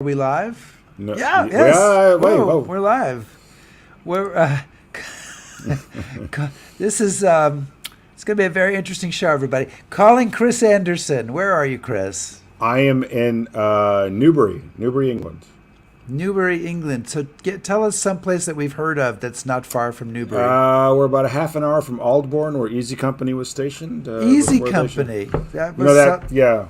Are we live? No, Yeah, yes. whoa. We're live. We're this is it's going to be a very interesting show, everybody. Calling Chris Anderson. Where are you, Chris? I am in Newbury, England. Newbury, England. So tell us someplace that we've heard of that's not far from Newbury. We're about a half an hour from Aldbourne, where Easy Company was stationed. Easy Company. That was yeah.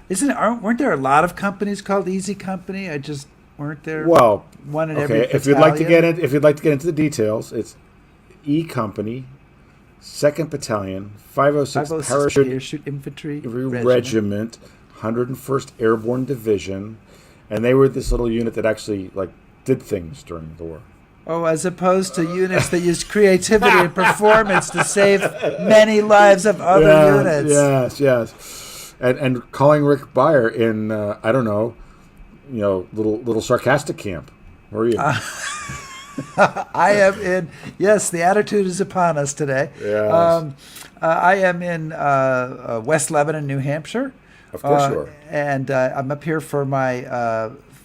Weren't there a lot of companies called Easy Company? I just weren't there. Well, one in every if you'd like to get into the details, it's E Company, 2nd Battalion, 506 Parachute Infantry Regiment, 101st Airborne Division, and they were this little unit that actually did things during the war. Oh, as opposed to units that use creativity and performance to save many lives of other units. Yes. And calling Rick Beyer in little sarcastic camp. Where are you? I am in. Yes, the attitude is upon us today. Yes. I am in West Lebanon, New Hampshire. Of course you are. And I'm up here for my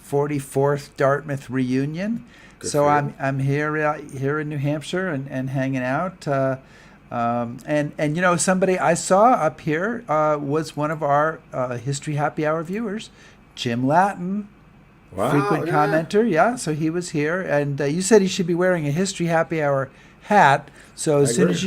44th Dartmouth reunion. Good so for you. I'm here in New Hampshire and hanging out. And somebody I saw up here was one of our History Happy Hour viewers, Jim Lattin, frequent commenter. Yeah, so he was here, and you said he should be wearing a History Happy Hour hat. So as soon as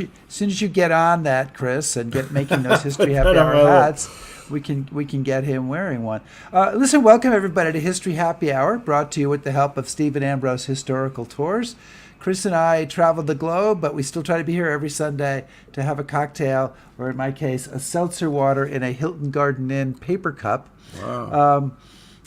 you get on that, Chris, and get making those History Happy Hour hats, we can get him wearing one. Listen, welcome everybody to History Happy Hour, brought to you with the help of Stephen Ambrose Historical Tours. Chris and I traveled the globe, but we still try to be here every Sunday to have a cocktail, or in my case, a seltzer water in a Hilton Garden Inn paper cup,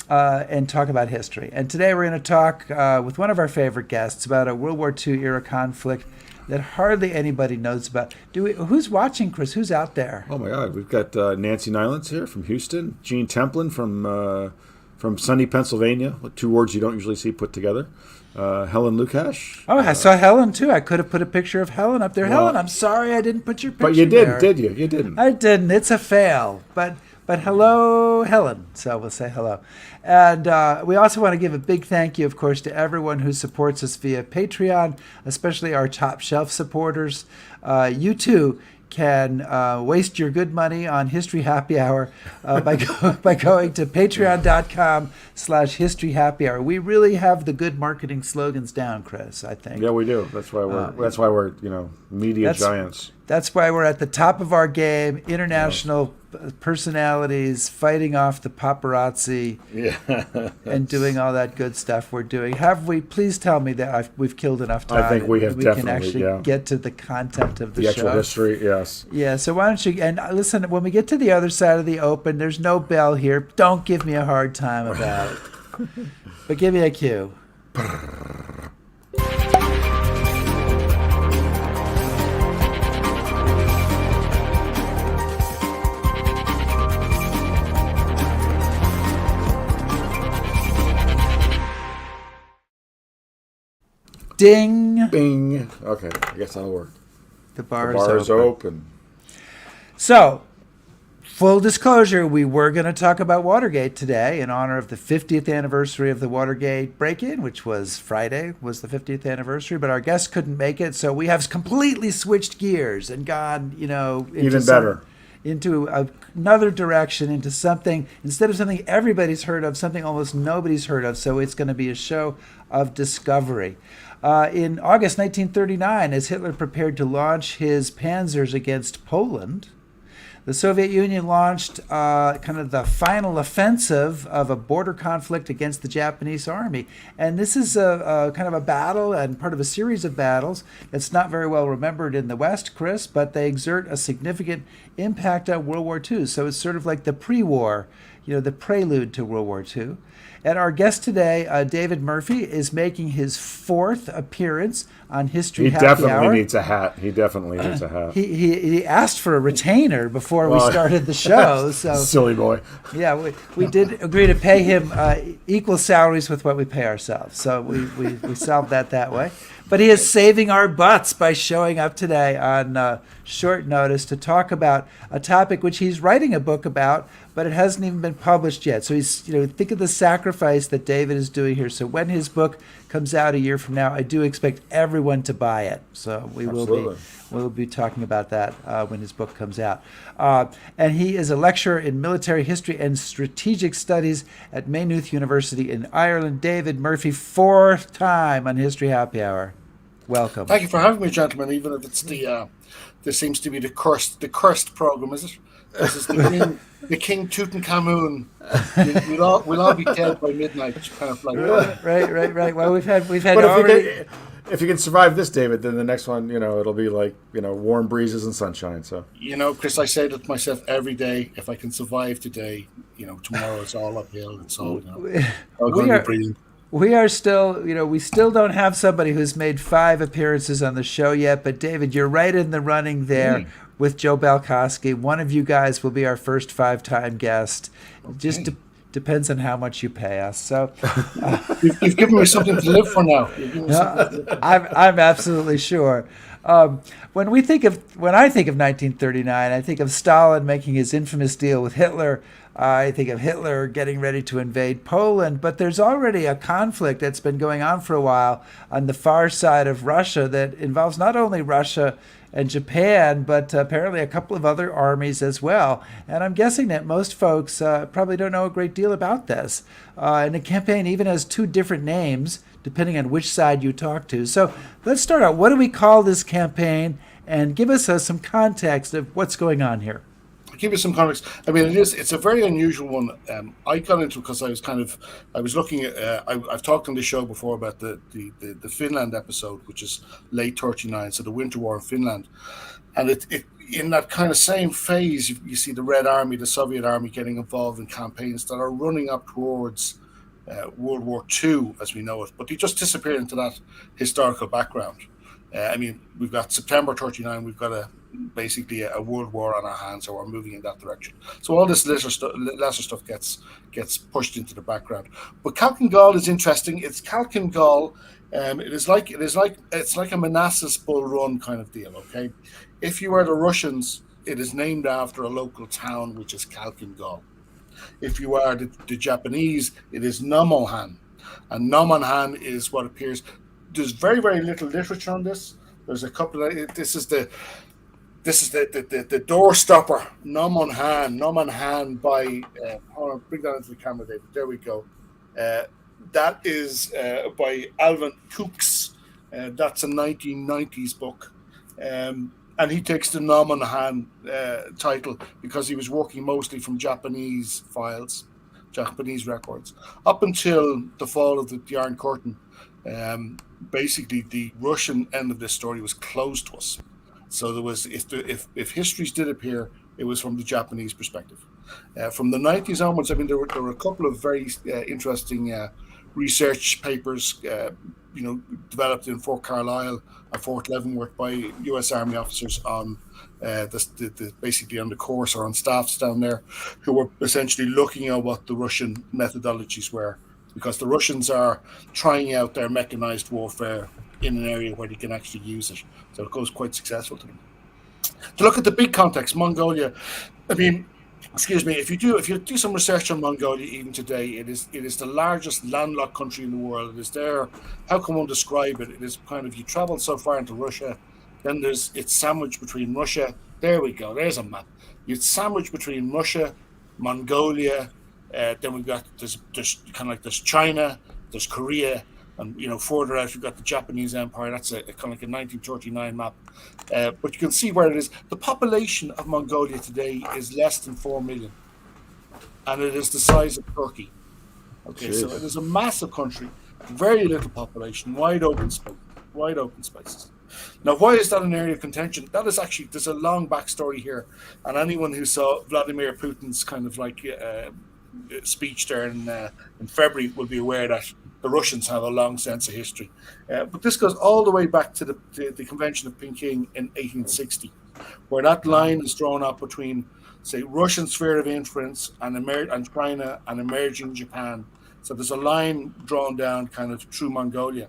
and talk about history. And today we're going to talk with one of our favorite guests about a World War II era conflict that hardly anybody knows about. Who's watching, Chris? Who's out there? Oh my God, we've got Nancy Nylands here from Houston, Gene Templin from sunny Pennsylvania, 2 words you don't usually see put together. Helen Lukash. Oh, I saw Helen too. I could have put a picture of Helen up there. Helen, I'm sorry I didn't put your picture. But you didn't, there. did you? You didn't. I didn't. It's a fail. But hello, Helen. So we'll say hello. And we also want to give a big thank you, of course, to everyone who supports us via Patreon, especially our top shelf supporters. You too can waste your good money on History Happy Hour by going to patreon.com/History Happy Hour. We really have the good marketing slogans down, Chris, I think. Yeah, we do. That's why we're media giants. That's why we're at the top of our game. International personalities fighting off the paparazzi, and doing all that good stuff we're doing. Have we? Please tell me that we've killed enough time. I think we have. We can actually get to the content of the show. Actual history. Yes. Yeah. So why don't you? And listen, when we get to the other side of the open, there's no bell here. Don't give me a hard time about it. But give me a cue. Ding. Bing. Okay, I guess that'll work. The bar is open. So, full disclosure, we were going to talk about Watergate today in honor of the 50th anniversary of the Watergate break-in, which was Friday, was the 50th anniversary, but our guest couldn't make it, so we have completely switched gears and gone, into another direction, into something, instead of something everybody's heard of, something almost nobody's heard of. So it's going to be a show of discovery. In August 1939, as Hitler prepared to launch his panzers against Poland, the Soviet Union launched kind of the final offensive of a border conflict against the Japanese army. And this is a kind of a battle and part of a series of battles that's not very well remembered in the West, Chris, but they exert a significant impact on World War II. So it's sort of like the pre-war, the prelude to World War II. And our guest today, David Murphy, is making his 4th appearance on History Happy Hour. He definitely needs a hat. He asked for a retainer before we started the show. So silly boy. Yeah, we did agree to pay him equal salaries with what we pay ourselves. So we solved that way. But he is saving our butts by showing up today on short notice to talk about a topic which he's writing a book about, but it hasn't even been published yet. So he's, think of the sacrifice that David is doing here. So when his book comes out a year from now, I do expect everyone to buy it. So we'll be talking about that when his book comes out. And he is a lecturer in military history and strategic studies at Maynooth University in Ireland. David Murphy, fourth time on History Happy Hour. Welcome. Thank you for having me, gentlemen. Even if it's this seems to be the cursed program, is it? This is the King Tutankhamun. We'll all be dead by midnight, kind of like. Right. Well, we've had already. If you can survive this, David, then the next one, it'll be like, warm breezes and sunshine. So, Chris, I say that to myself every day. If I can survive today, tomorrow it's all uphill. It's all, We are still, we still don't have somebody who's made 5 appearances on the show yet. But David, you're right in the running there with Joe Balkowski. One of you guys will be our first 5-time guest. Okay. Just depends on how much you pay us. So you've given me something to live for now. I'm absolutely sure. When I think of 1939, I think of Stalin making his infamous deal with Hitler. I think of Hitler getting ready to invade Poland, but there's already a conflict that's been going on for a while on the far side of Russia that involves not only Russia and Japan, but apparently a couple of other armies as well. And I'm guessing that most folks probably don't know a great deal about this. And the campaign even has 2 different names, depending on which side you talk to. So let's start out. What do we call this campaign? And give us some context of what's going on here. I'll give you some context. I mean, it's a very unusual one. I got into it because I was looking at, I've talked on the show before about the Finland episode, which is late 39, so the Winter War in Finland. And it in that kind of same phase, you see the Red Army, the Soviet Army getting involved in campaigns that are running up towards World War II as we know it, but they just disappear into that historical background. I mean, we've got September 39, we've got basically a world war on our hands, so we're moving in that direction. So all this lesser stuff gets pushed into the background. But Khalkhin Gol is interesting. It's Khalkhin Gol. It's like a Manassas Bull Run kind of deal. Okay, if you are the Russians, it is named after a local town which is Khalkhin Gol. If you are the Japanese, it is Nomonhan, and Nomonhan is what appears. There's very, very little literature on this. There's a couple of. This is the doorstopper. Nomonhan by. I'll bring that into the camera, David. There we go. That is by Alvin Cooks. That's a 1990s book, and he takes the Nomonhan title because he was working mostly from Japanese files, Japanese records, up until the fall of the Iron Curtain. Basically, the Russian end of this story was closed to us. So there was, if histories did appear, it was from the Japanese perspective. From the 90s onwards, I mean, there were a couple of very interesting research papers, developed in Fort Carlisle and Fort Leavenworth by U.S. Army officers on basically on the course or on staffs down there, who were essentially looking at what the Russian methodologies were. Because the Russians are trying out their mechanized warfare in an area where they can actually use it. So it goes quite successful to them. To look at the big context, Mongolia, I mean, if you do some research on Mongolia even today, it is the largest landlocked country in the world. It is there. How can one describe it? It is kind of, you travel so far into Russia, then it's sandwiched between Russia. There we go. There's a map. It's sandwiched between Russia, Mongolia. Then we've got there's kind of like there's China, there's Korea, and further out you've got the Japanese Empire. That's a kind of like a 1939 map. But you can see where it is. The population of Mongolia today is less than 4 million, and it is the size of Turkey. Okay, Jeez. So it is a massive country, very little population, wide open spaces. Now, why is that an area of contention? That is actually, there's a long backstory here, and anyone who saw Vladimir Putin's kind of like speech there in February will be aware that the Russians have a long sense of history. But this goes all the way back to the Convention of Peking in 1860, where that line is drawn up between, say, Russian sphere of influence and China and emerging Japan, So there's a line drawn down kind of through Mongolia.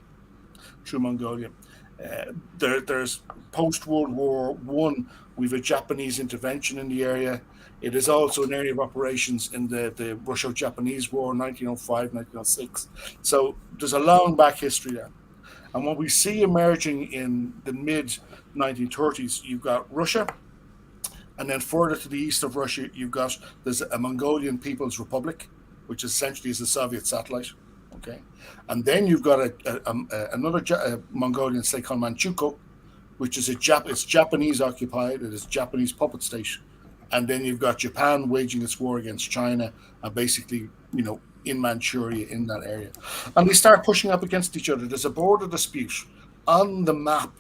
There's post World War One. We've a Japanese intervention in the area. It is also an area of operations in the Russo-Japanese War, 1905, 1906. So there's a long back history there. And what we see emerging in the mid 1930s, you've got Russia, and then further to the east of Russia, there's a Mongolian People's Republic, which essentially is a Soviet satellite. Okay, and then you've got another Mongolian state called Manchukuo, which is it's Japanese occupied. It is a Japanese puppet state, and then you've got Japan waging its war against China, and basically, in Manchuria, in that area, and they start pushing up against each other. There's a border dispute on the map.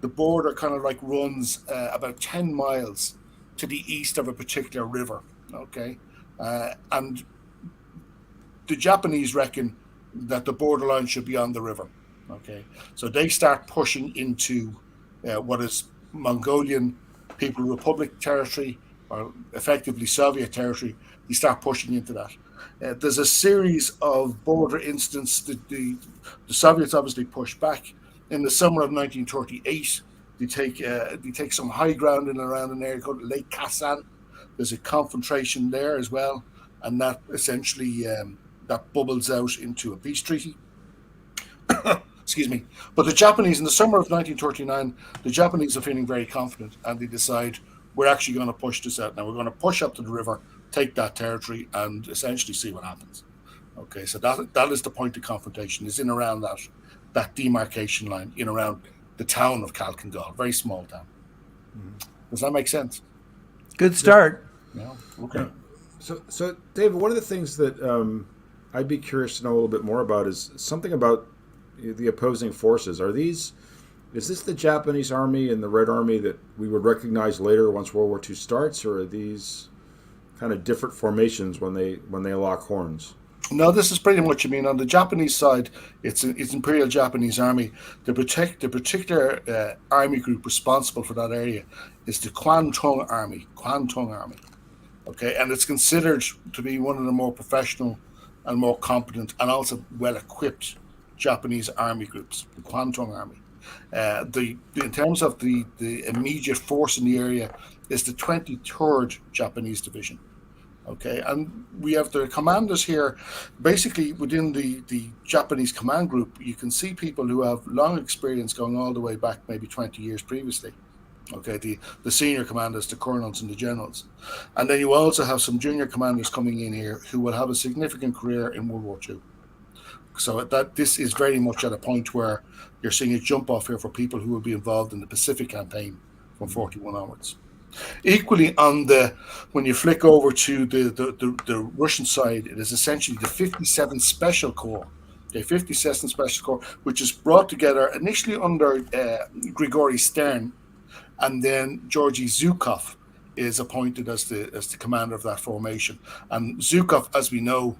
The border kind of like runs about 10 miles to the east of a particular river. Okay, and the Japanese reckon that the borderline should be on the river. Okay, so they start pushing into what is Mongolian People Republic territory, or effectively Soviet territory. They start pushing into that. There's a series of border incidents that the Soviets obviously push back. In the summer of 1938, they take some high ground in and around an area called Lake Khasan. There's a confrontation there as well, and that essentially that bubbles out into a peace treaty. Excuse me. But the Japanese, in the summer of 1939, the Japanese are feeling very confident, and they decide, we're actually going to push this out now. We're going to push up to the river, take that territory, and essentially see what happens. Okay, so that is the point of confrontation, is in around that demarcation line, in around the town of Khalkhin Gol, very small town. Does that make sense? Good start. Yeah. Okay. So David, one of the things that I'd be curious to know a little bit more about is something about the opposing forces. Is this the Japanese army and the Red Army that we would recognize later once World War II starts, or are these kind of different formations when they lock horns? No, this is pretty much, on the Japanese side, it's Imperial Japanese Army. The particular army group responsible for that area is the Kwantung Army. Okay, and it's considered to be one of the more professional and more competent and also well-equipped Japanese army groups, the Kwantung Army. In terms of the immediate force in the area is the 23rd Japanese Division. Okay, and we have the commanders here. Basically, within the Japanese command group, you can see people who have long experience going all the way back maybe 20 years previously. Okay, the senior commanders, the colonels and the generals. And then you also have some junior commanders coming in here who will have a significant career in World War II. So this is very much at a point where you're seeing a jump off here for people who will be involved in the Pacific campaign from 41 onwards. Equally, when you flick over to the Russian side, it is essentially the 57th Special Corps. Okay, 57th Special Corps, which is brought together initially under Grigory Stern, and then Georgy Zhukov is appointed as the commander of that formation. And Zhukov, as we know,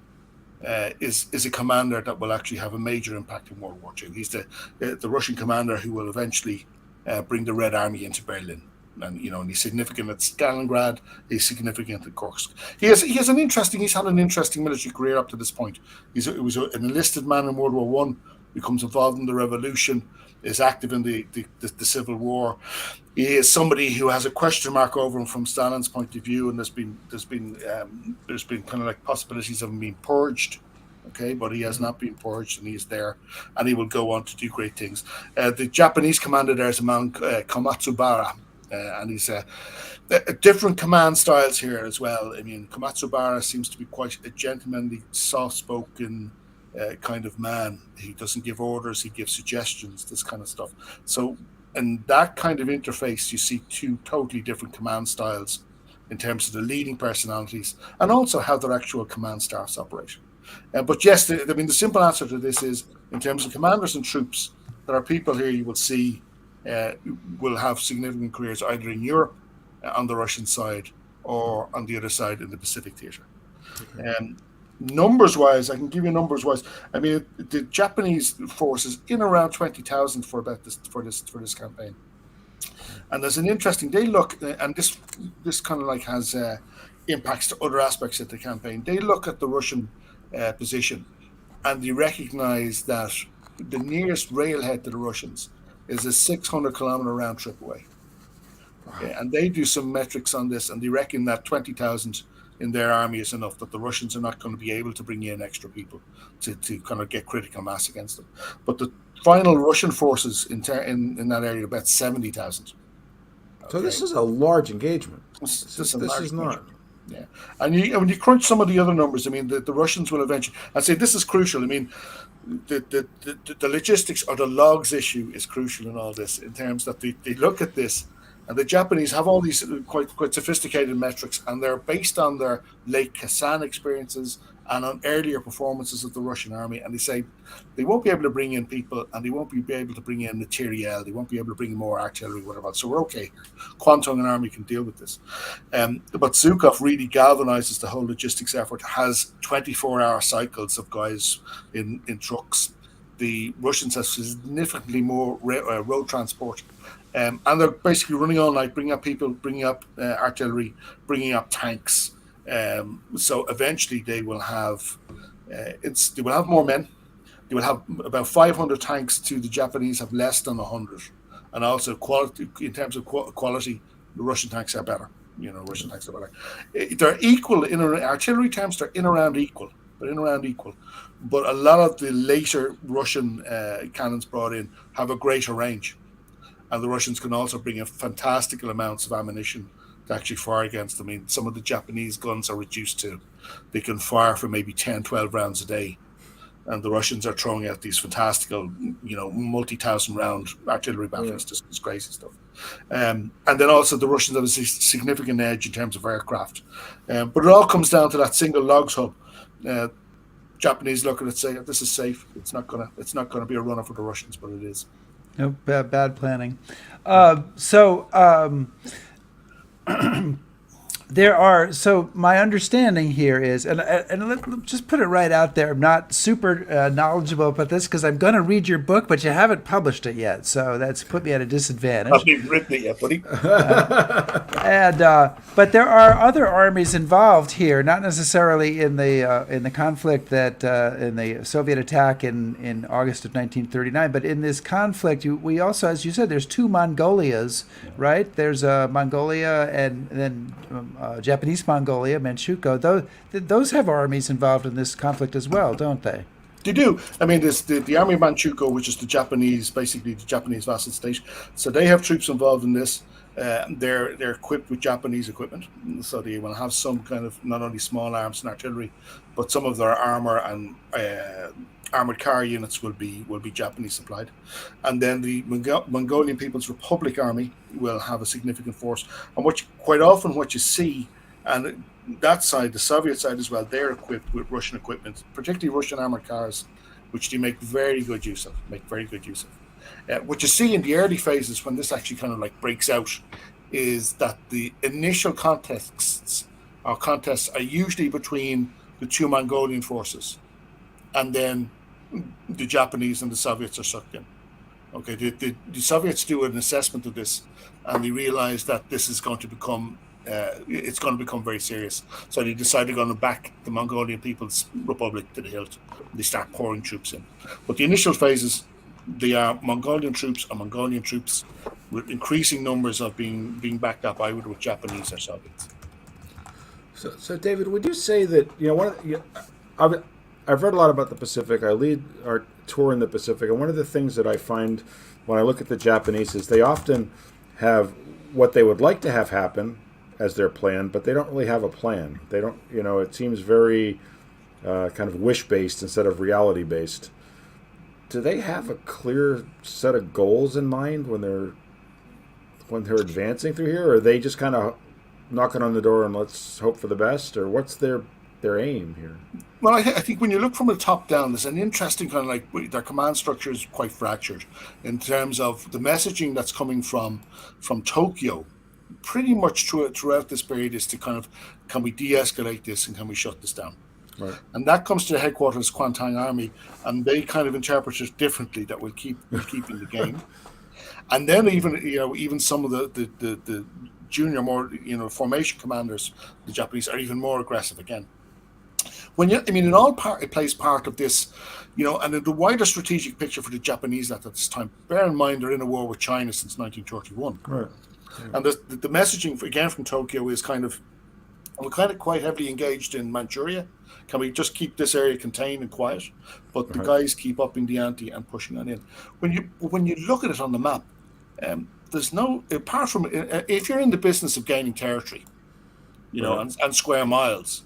is a commander that will actually have a major impact in World War II. He's the Russian commander who will eventually bring the Red Army into Berlin. And he's significant at Stalingrad. He's significant at Kursk. He's had an interesting military career up to this point. He was an enlisted man in World War One, becomes involved in the revolution, is active in the Civil War. He is somebody who has a question mark over him from Stalin's point of view, and there's been kind of like possibilities of him being purged. Okay, but he has not been purged, and he's there, and he will go on to do great things. The Japanese commander there is a man, Komatsubara. And he's different command styles here as well. Komatsubara seems to be quite a gentlemanly, soft-spoken kind of man. He doesn't give orders, he gives suggestions, this kind of stuff. So in that kind of interface, you see two totally different command styles in terms of the leading personalities and also how their actual command staffs operate. But yes, the simple answer to this is, in terms of commanders and troops, there are people here you will see will have significant careers either in Europe on the Russian side or on the other side in the Pacific theater. Okay. Numbers-wise, I can give you numbers-wise. The Japanese forces in around 20,000 for this campaign. And there's an interesting. They look, and this kind of like has impacts to other aspects of the campaign. They look at the Russian position, and they recognize that the nearest railhead to the Russians is a 600-kilometer round trip away. Okay, and they do some metrics on this, and they reckon that 20,000 in their army is enough, that the Russians are not going to be able to bring in extra people to kind of get critical mass against them. But the final Russian forces in that area are about 70,000. Okay. So this is a large engagement. This is not. Yeah, and when you crunch some of the other numbers, I mean, the Russians will eventually. I'd say this is crucial. I mean, the logistics or the logs issue is crucial in all this, in terms that they look at this, and the Japanese have all these quite sophisticated metrics, and they're based on their Lake Khasan experiences and on earlier performances of the Russian army, and they say they won't be able to bring in people, and they won't be able to bring in materiel, they won't be able to bring in more artillery, whatever. So we're okay. Kwantung and army can deal with this. But Zhukov really galvanizes the whole logistics effort, has 24-hour cycles of guys in trucks. The Russians have significantly more road transport. And they're basically running all night, bringing up people, bringing up artillery, bringing up tanks. So eventually they will have more men. They will have about 500 tanks. To the Japanese have less than 100, and also quality, in terms of quality, the Russian tanks are better. Russian tanks are better. They're equal in artillery terms. They're in around equal. But a lot of the later Russian cannons brought in have a greater range, and the Russians can also bring in fantastical amounts of ammunition to actually fire against them. I mean, some of the Japanese guns are reduced to, they can fire for maybe 10, 12 rounds a day. And the Russians are throwing out these fantastical, multi-thousand round artillery batteries, just this crazy stuff. And then also the Russians have a significant edge in terms of aircraft. But it all comes down to that single logs hub. Japanese look at it, say, this is safe. It's not gonna be a runner for the Russians, but it is. No, bad planning. So my understanding here is, and let's just put it right out there, I'm not super knowledgeable about this because I'm going to read your book, but you haven't published it yet, so that's put me at a disadvantage. I've not written it yet, buddy. But there are other armies involved here, not necessarily in the conflict that in the Soviet attack in August of 1939, but in this conflict, we also, as you said, there's two Mongolias, right? There's Mongolia and then Japanese Mongolia, Manchukuo. Those have armies involved in this conflict as well, don't they? They do. I mean, there's the army of Manchukuo, which is basically the Japanese vassal state. So they have troops involved in this. They're equipped with Japanese equipment, so they will have some kind of not only small arms and artillery, but some of their armor and armored car units will be Japanese supplied. And then the Mongolian People's Republic Army will have a significant force. And what you see, and that side, the Soviet side as well, they're equipped with Russian equipment, particularly Russian armored cars, which they make very good use of. What you see in the early phases, when this actually kind of like breaks out, is that the initial contests are usually between the two Mongolian forces, and then the Japanese and the Soviets are sucked in. Okay, the Soviets do an assessment of this, and they realize that this is going to become very serious. So they decide they're going to back the Mongolian People's Republic to the hilt. They start pouring troops in. But the initial phases, they are Mongolian troops with increasing numbers of being backed up either with Japanese or Soviets. So David, would you say that I've read a lot about the Pacific. I lead our tour in the Pacific, and one of the things that I find when I look at the Japanese is they often have what they would like to have happen as their plan, but they don't really have a plan. They don't, it seems very kind of wish-based instead of reality-based. Do they have a clear set of goals in mind when they're advancing through here, or are they just kind of knocking on the door and let's hope for the best, or what's their aim here? Well, I think when you look from the top down, there's an interesting kind of like their command structure is quite fractured in terms of the messaging that's coming from Tokyo. Pretty much throughout this period is to kind of, can we de-escalate this and can we shut this down? Right. And that comes to the headquarters, Kwantung Army, and they kind of interpret it differently. That we'll keep in the game. And then even some of the junior, more formation commanders, the Japanese, are even more aggressive again. It plays part of this, and in the wider strategic picture for the Japanese at this time. Bear in mind they're in a war with China since 1931, Right. and the messaging again from Tokyo is we're kind of quite heavily engaged in Manchuria. Can we just keep this area contained and quiet? But the guys keep upping the ante and pushing on in. When you look at it on the map, there's no, apart from if you're in the business of gaining territory, and square miles,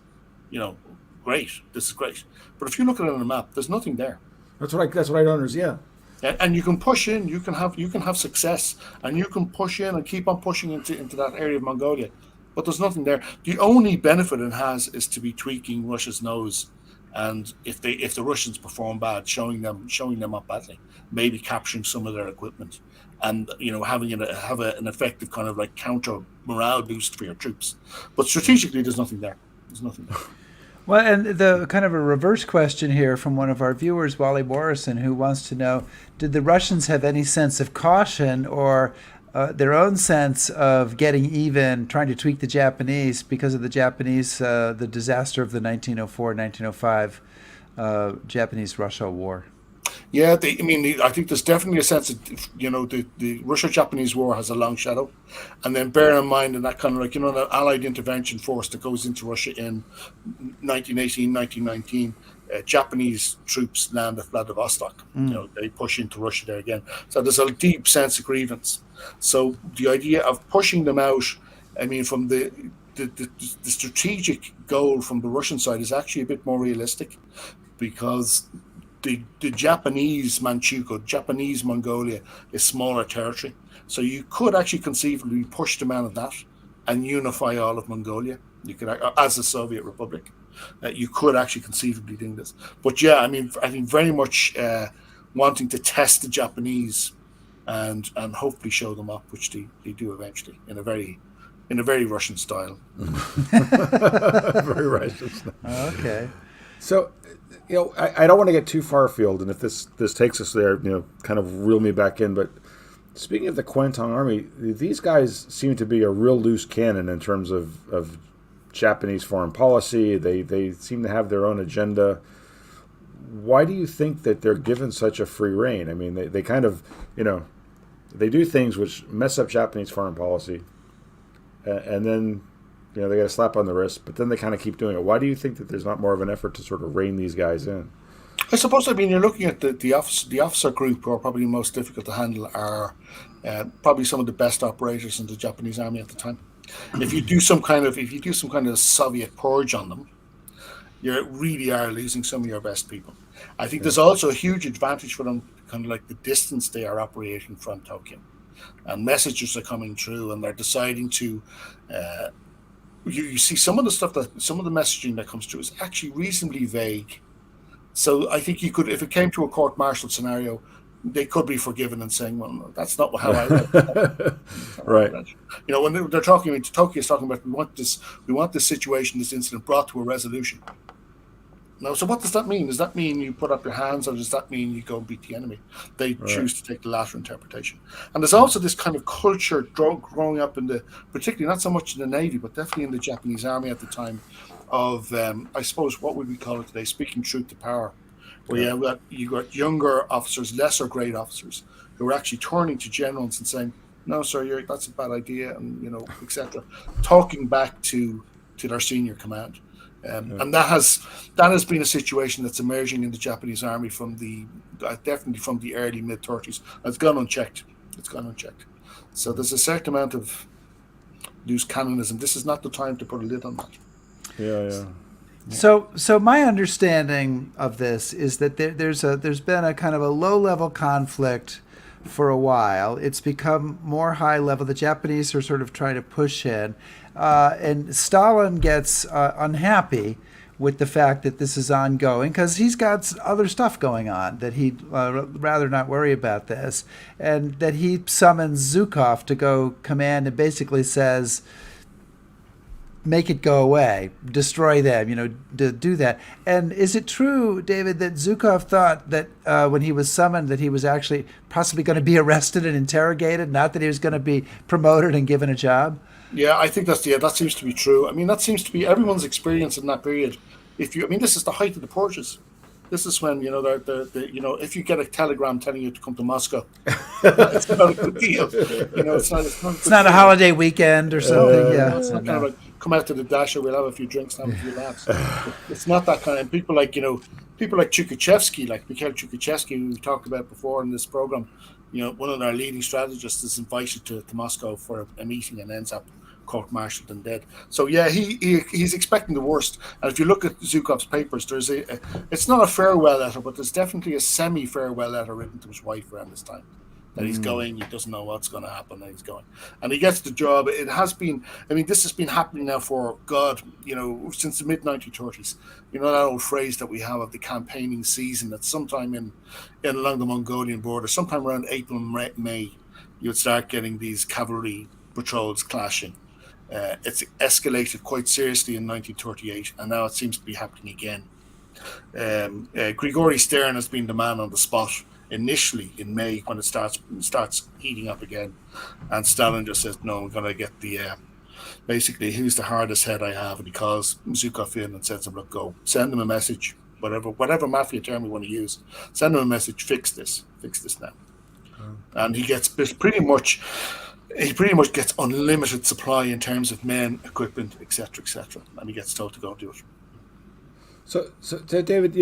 great. This is great. But if you look at it on the map, there's nothing there. That's what I don't understand. Yeah. And you can push in. You can have success, and you can push in and keep on pushing into that area of Mongolia. But there's nothing there. The only benefit it has is to be tweaking Russia's nose, and if the Russians perform bad, showing them up badly, maybe capturing some of their equipment, and have an effective kind of like counter morale boost for your troops. But strategically, there's nothing there. Well, and the kind of a reverse question here from one of our viewers, Wally Morrison, who wants to know, did the Russians have any sense of caution or their own sense of getting even, trying to tweak the Japanese because of the disaster of the 1904-1905 Japanese-Russia war? Yeah, I think there's definitely a sense of, the Russia-Japanese war has a long shadow. And then bear in mind, and that kind of like, the Allied intervention force that goes into Russia in 1918, 1919, Japanese troops land at Vladivostok. They push into Russia there again. So there's a deep sense of grievance. So the idea of pushing them out, from the strategic goal from the Russian side is actually a bit more realistic, because the Japanese Manchukuo, Japanese Mongolia is smaller territory. So you could actually conceivably push them out of that and unify all of Mongolia. You could, as a Soviet Republic, you could actually conceivably do this. But yeah, I think very much wanting to test the Japanese and hopefully show them up, which they do eventually in a very Russian style. Very Russian style. Okay. So, I don't want to get too far afield, and if this takes us there, kind of reel me back in. But speaking of the Kuomintang Army, these guys seem to be a real loose cannon in terms of Japanese foreign policy. They seem to have their own agenda. Why do you think that they're given such a free rein? They kind of, they do things which mess up Japanese foreign policy, and then they got a slap on the wrist, but then they kind of keep doing it. Why do you think that there's not more of an effort to sort of rein these guys in? I suppose, you're looking at the officer group who are probably most difficult to handle are probably some of the best operators in the Japanese army at the time. If you do some kind of Soviet purge on them, you really are losing some of your best people. I think there's also a huge advantage for them, kind of like the distance they are operating from Tokyo, and messages are coming through, and they're deciding to. You see some of the messaging that comes through is actually reasonably vague. So I think you could, if it came to a court-martial scenario, they could be forgiven and saying, "Well, no, that's not how I." Right. When they're talking, Tokyo is talking about, we want this situation, this incident brought to a resolution. Now, so what does that mean? Does that mean you put up your hands, or does that mean you go and beat the enemy? They choose to take the latter interpretation. And there's also this kind of culture growing up particularly not so much in the Navy, but definitely in the Japanese army at the time, of I suppose what would we call it today, speaking truth to power, where you got younger officers, lesser grade officers, who are actually turning to generals and saying, "No, sir, that's a bad idea," and etc., talking back to their senior command. And that has been a situation that's emerging in the Japanese army definitely from the early mid-30s. It's gone unchecked. So there's a certain amount of loose cannonism. This is not the time to put a lid on that. Yeah. So my understanding of this is that there's been a kind of a low-level conflict for a while. It's become more high-level. The Japanese are sort of trying to push in. And Stalin gets unhappy with the fact that this is ongoing because he's got other stuff going on, that he'd rather not worry about this, and that he summons Zhukov to go command and basically says, make it go away, destroy them, to do that. And is it true, David, that Zhukov thought that when he was summoned that he was actually possibly going to be arrested and interrogated, not that he was going to be promoted and given a job? Yeah, I think that seems to be true. That seems to be everyone's experience in that period this is the height of the purges. This is when if you get a telegram telling you to come to Moscow, it's not a good deal. It's not. It's not a holiday weekend or something. Yeah, it's not kind of like come out to the Dasher. We'll have a few drinks, have a few laughs. It's not that kind of. And people like Chukhachevsky, like Mikhail Chukhachevsky, who we've talked about before in this program. One of our leading strategists is invited to Moscow for a meeting and ends up court-martialed and dead. So yeah, he's expecting the worst. And if you look at Zhukov's papers, there's it's not a farewell letter, but there's definitely a semi-farewell letter written to his wife around this time. That he's going, he doesn't know what's going to happen, and he's going. And he gets the job. It has been, this has been happening now for, since the mid-1930s. That old phrase that we have of the campaigning season, that sometime in along the Mongolian border, sometime around April and May, you would start getting these cavalry patrols clashing. It's escalated quite seriously in 1938, and now it seems to be happening again. Grigory Stern has been the man on the spot initially in May when it starts heating up again, and Stalin just says, no, we're going to get the basically, who's the hardest head I have, and he calls Zhukov in and says, look, go, send him a message, whatever mafia term you want to use, send him a message, fix this now. And he gets pretty much gets unlimited supply in terms of men, equipment, etc., and he gets told to go do it. So David,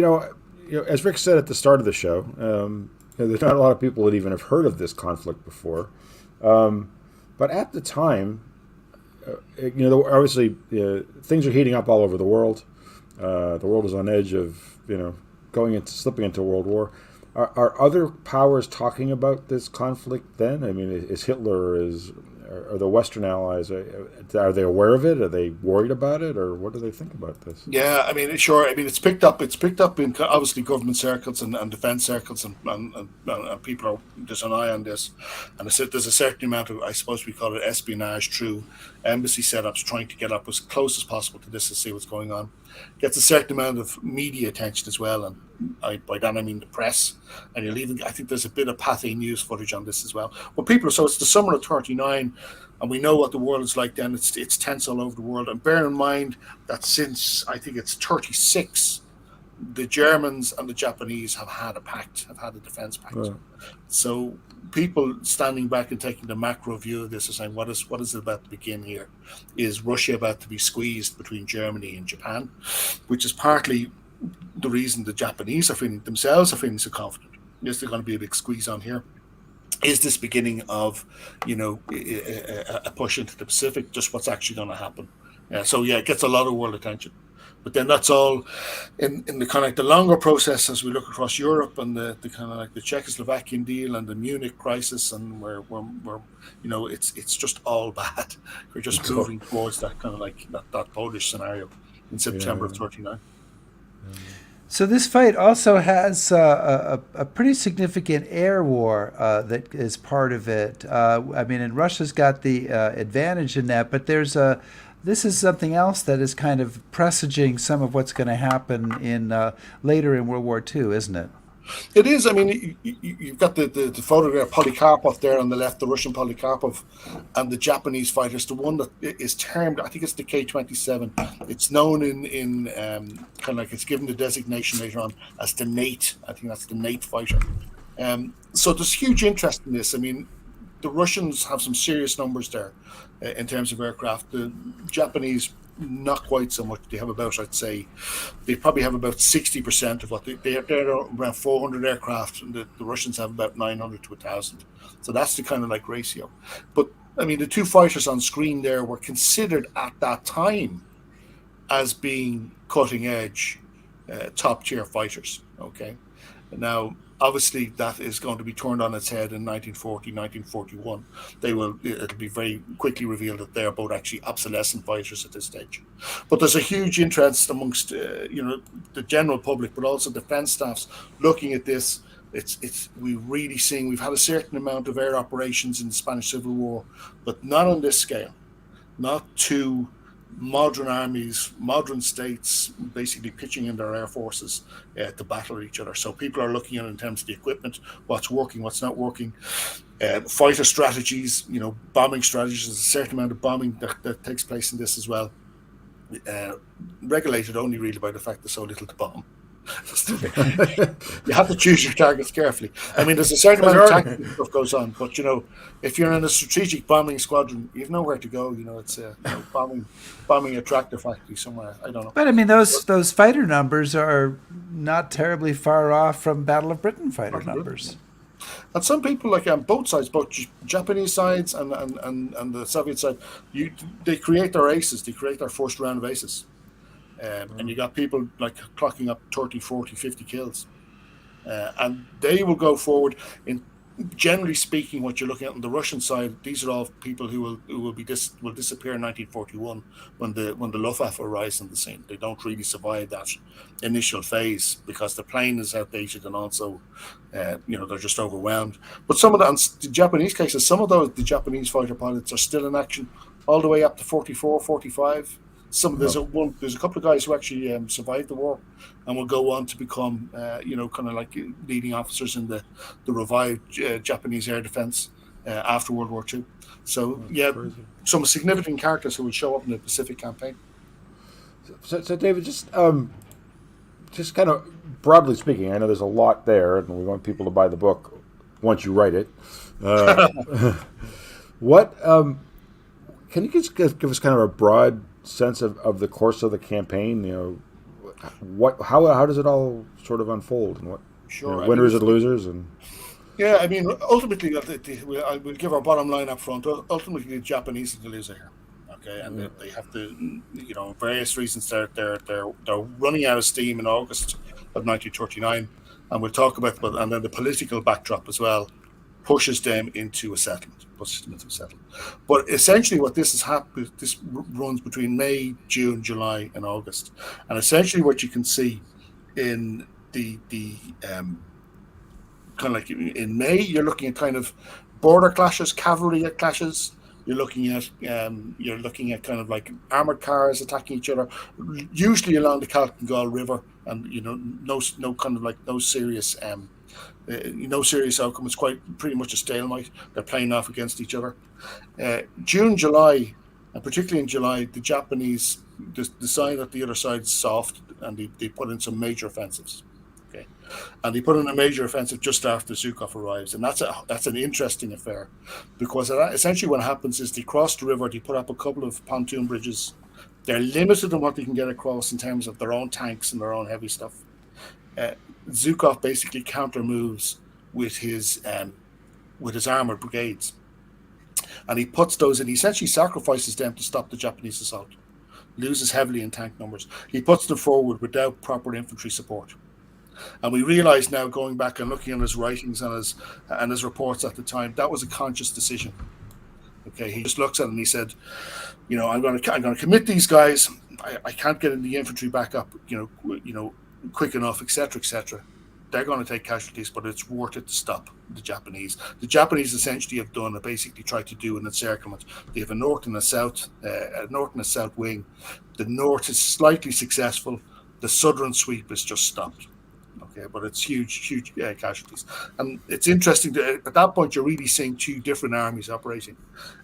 as Rick said at the start of the show, there's not a lot of people that even have heard of this conflict before. But at the time, obviously things are heating up all over the world. The world is on edge of slipping into World War. Are other powers talking about this conflict then? Is Hitler, are the Western allies, are they aware of it? Are they worried about it? Or what do they think about this? Yeah, sure. It's picked up in obviously government circles and defense circles, and people there's an eye on this. And there's a certain amount of, I suppose we call it espionage through embassy setups, trying to get up as close as possible to this to see what's going on. Gets a certain amount of media attention as well, and by that I mean the press. And I think there's a bit of Pathé News footage on this as well. But so it's the summer of 39, and we know what the world is like then. It's tense all over the world. And bear in mind that since, I think it's 36, the Germans and the Japanese have had a defense pact. Right. So people standing back and taking the macro view of this are saying, what is it about to begin here? Is Russia about to be squeezed between Germany and Japan? Which is partly the reason the Japanese are feeling so confident. Yes, there's going to be a big squeeze on here. Is this beginning of, a push into the Pacific? Just what's actually going to happen? It gets a lot of world attention. But then that's all in the kind of like the longer process as we look across Europe and the kind of like the Czechoslovakian deal and the Munich crisis, and where it's just all bad. We're just moving towards that kind of like that Polish scenario in September of 39. So this fight also has a pretty significant air war that is part of it. And Russia's got the advantage in that, but this is something else that is kind of presaging some of what's going to happen in later in World War II, isn't it? It is. You've got the photograph Polikarpov there on the left, the Russian Polikarpov, and the Japanese fighters. The one that is termed, I think it's the K-27. It's known in kind of like it's given the designation later on as the Nate. I think that's the Nate fighter. So there's huge interest in this. The Russians have some serious numbers there in terms of aircraft. The Japanese, not quite so much. They have about, I'd say, they probably have about 60% of what they're around 400 aircraft, and the Russians have about 900 to 1,000. So that's the kind of like ratio. But the two fighters on screen there were considered at that time as being cutting edge, top tier fighters. Okay, now obviously that is going to be turned on its head in 1940, 1941. It'll be very quickly revealed that they're both actually obsolescent fighters at this stage. But there's a huge interest amongst the general public, but also defense staffs looking at this. We've had a certain amount of air operations in the Spanish Civil War, but not on this scale. Not two modern armies, modern states, basically pitching in their air forces to battle each other. So people are looking at it in terms of the equipment, what's working, what's not working, fighter strategies, bombing strategies. There's a certain amount of bombing that takes place in this as well. regulated only really by the fact there's so little to bomb. You have to choose your targets carefully. I mean, there's a certain amount of tactical stuff goes on, but if you're in a strategic bombing squadron, you've nowhere to go. It's bombing a tractor factory somewhere. I don't know. But I mean, those fighter numbers are not terribly far off from Battle of Britain fighter numbers. And some people, like on both sides, both Japanese sides and the Soviet side, they create their aces. They create their first round of aces. And you got people like clocking up 30, 40, 50 kills. And they will go forward. Generally speaking, what you're looking at on the Russian side, these are all people who will disappear in 1941 when the Luftwaffe arrives on the scene. They don't really survive that initial phase because the plane is outdated and also, they're just overwhelmed. But some of the Japanese cases, the Japanese fighter pilots are still in action all the way up to 44, 45. There's a couple of guys who actually survived the war and will go on to become, kind of like leading officers in the revived Japanese air defense after World War II. So, some significant characters who will show up in the Pacific campaign. So David, just kind of broadly speaking, I know there's a lot there, and we want people to buy the book once you write it. What can you just give us kind of a broad sense of the course of the campaign? How does it all sort of unfold, and what winners and losers? And I mean, ultimately, I will give our bottom line up front. Ultimately, the Japanese are the loser here. Okay, and they have to, various reasons they're running out of steam in August of 1939, and we'll talk about and then the political backdrop as well pushes them into a settlement. But essentially what this has happened, this runs between May, June, July and August. And essentially what you can see in the kind of like in May, you're looking at kind of border clashes, cavalry clashes. You're looking at kind of like armored cars attacking each other, usually along the Khalkhin Gol River, and no serious outcome. It's pretty much a stalemate. They're playing off against each other. June, July, and particularly in July, the Japanese decide that the other side's soft, and they put in some major offensives. Okay, and they put in a major offensive just after Zhukov arrives, and that's an interesting affair, because essentially what happens is they cross the river, they put up a couple of pontoon bridges. They're limited in what they can get across in terms of their own tanks and their own heavy stuff. Zhukov basically counter moves with his armored brigades, and he puts those in. He essentially sacrifices them to stop the Japanese assault. Loses heavily in tank numbers. He puts them forward without proper infantry support. And we realize now, going back and looking at his writings and his reports at the time, that was a conscious decision. Okay, he just looks at it and he said, I'm going to commit these guys. I can't get in the infantry back up, quick enough, etc. They're going to take casualties, but it's worth it to stop the Japanese. The Japanese essentially have basically tried to do an encirclement. They have a north and a south wing. The north is slightly successful. The southern sweep is just stopped. Okay, but it's huge casualties. And it's interesting that at that point you're really seeing two different armies operating.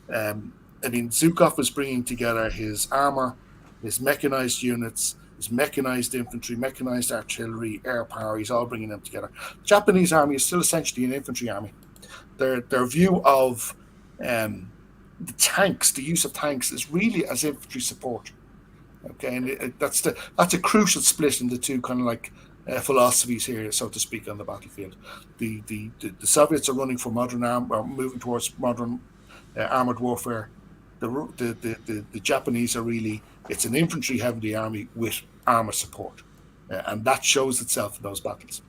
Zhukov is bringing together his armor, his mechanized units, his mechanized infantry, mechanized artillery, air power. He's all bringing them together. The Japanese army is still essentially an infantry army. Their view of the tanks, the use of tanks, is really as infantry support. Okay, and that's a crucial split in the two kind of like philosophies here, so to speak, on the battlefield. The Soviets are running for moving towards modern armored warfare. The Japanese are really, it's an infantry heavy army with armor support, and that shows itself in those battles.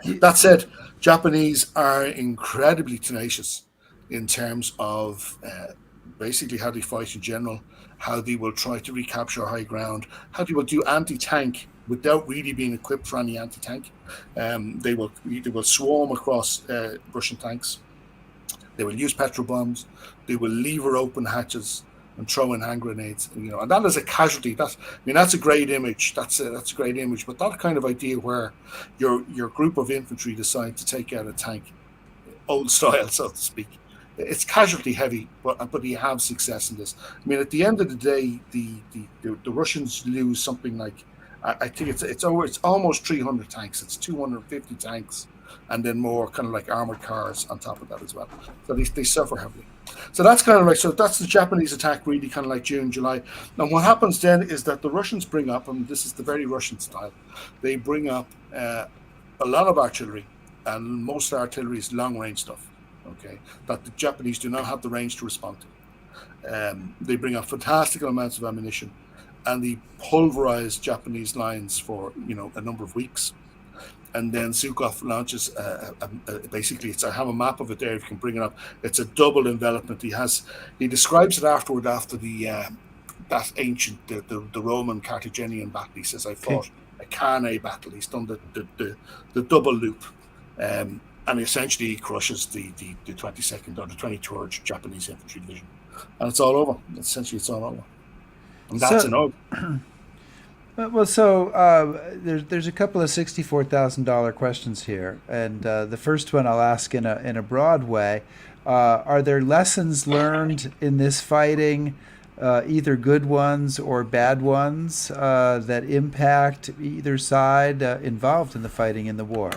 That said, Japanese are incredibly tenacious in terms of basically how they fight in general, how they will try to recapture high ground, how they will do anti-tank without really being equipped for any anti-tank. They will swarm across Russian tanks. They will use petrol bombs. They will lever open hatches and throw in hand grenades. And that is a casualty. That's a great image. That's a great image. But that kind of idea where your group of infantry decide to take out a tank, old style, so to speak, it's casualty heavy, but you have success in this. I mean, at the end of the day, the Russians lose something like, I think it's almost 300 tanks. It's 250 tanks, and then more kind of like armored cars on top of that as well. So they suffer heavily. So that's kind of like, so that's the Japanese attack, really kind of like June, July. And what happens then is that the Russians bring up, and this is the very Russian style, they bring up a lot of artillery, and most artillery is long range stuff. Okay, that the Japanese do not have the range to respond to. They bring up fantastic amounts of ammunition, and they pulverize Japanese lines for a number of weeks. And then Zhukov launches basically, I have a map of it there if you can bring it up. It's a double envelopment. He describes it afterward after that ancient the Roman Carthaginian battle. He says, I fought a Cannae battle. He's done the double loop. And essentially he crushes the 22nd or the 23rd Japanese Infantry Division. And it's all over. Essentially it's all over. And that's enough. Well, so there's a couple of $64,000 questions here, and the first one I'll ask in a broad way: are there lessons learned in this fighting, either good ones or bad ones, that impact either side involved in the fighting in the war?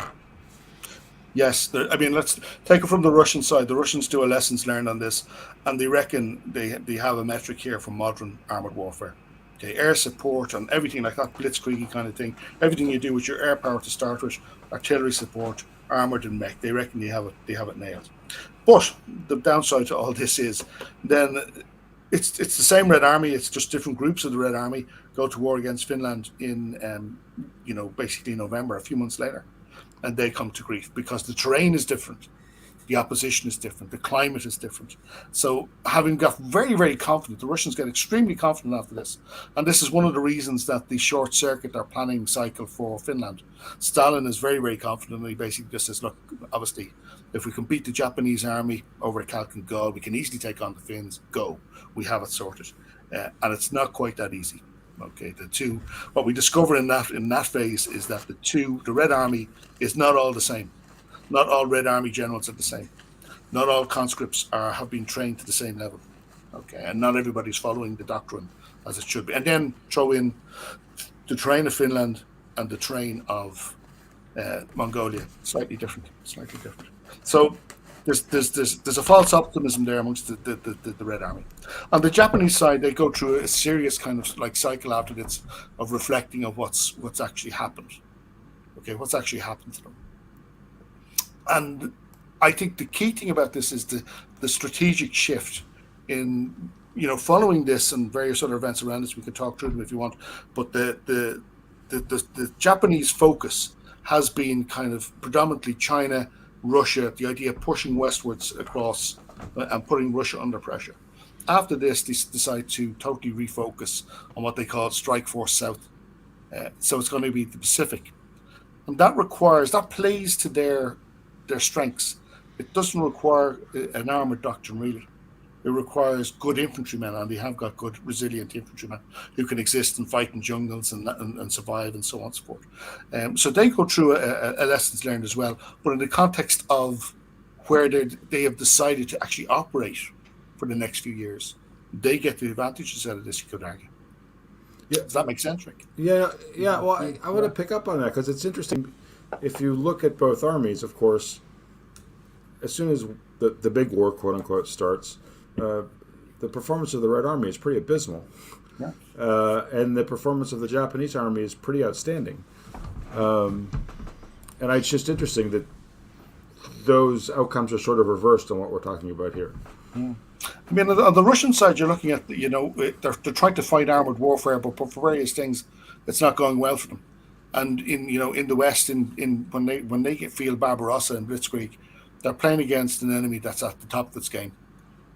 Yes, I mean, let's take it from the Russian side. The Russians do a lessons learned on this, and they reckon they have a metric here for modern armored warfare. Okay, air support and everything like that, blitzkrieg kind of thing. Everything you do with your air power to start with, artillery support, armored and mech. They reckon they have it nailed. But the downside to all this is, then it's the same Red Army. It's just different groups of the Red Army go to war against Finland in basically November, a few months later, and they come to grief because the terrain is different. The opposition is different. The climate is different. So having got very, very confident, the Russians get extremely confident after this. And this is one of the reasons that the short circuit their planning cycle for Finland. Stalin is very, very confident. And he basically just says, look, obviously, if we can beat the Japanese army over at Khalkhin Gol, we can easily take on the Finns. Go. We have it sorted. And it's not quite that easy. Okay, what we discover in that phase is that the Red Army is not all the same. Not all Red Army generals are the same. Not all conscripts have been trained to the same level. Okay, and not everybody's following the doctrine as it should be. And then throw in the terrain of Finland and the terrain of Mongolia. Slightly different. So there's a false optimism there amongst the Red Army. On the Japanese side, they go through a serious kind of like cycle after this of reflecting of what's actually happened. Okay, what's actually happened to them. And I think the key thing about this is the strategic shift in, following this and various other events around this. We could talk through them if you want, but the Japanese focus has been kind of predominantly China, Russia, the idea of pushing westwards across and putting Russia under pressure. After this, they decide to totally refocus on what they call Strike Force South. So it's going to be the Pacific. And that plays to their strengths. It doesn't require an armored doctrine, really. It requires good infantrymen, and they have got good, resilient infantrymen who can exist and fight in jungles and survive and so on and so forth. So they go through a lessons learned as well, but in the context of where they have decided to actually operate for the next few years, they get the advantages out of this, you could argue. Yeah. Does that make sense, Rick? Yeah. Well, I want to pick up on that because it's interesting. If you look at both armies, of course, as soon as the big war, quote unquote, starts, the performance of the Red Army is pretty abysmal. Yeah. And the performance of the Japanese army is pretty outstanding. And it's just interesting that those outcomes are sort of reversed on what we're talking about here. Yeah. I mean, on the Russian side, you're looking at, they're trying to fight armored warfare, but for various things, it's not going well for them. And in the West, when they feel Barbarossa and Blitzkrieg, they're playing against an enemy that's at the top of its game.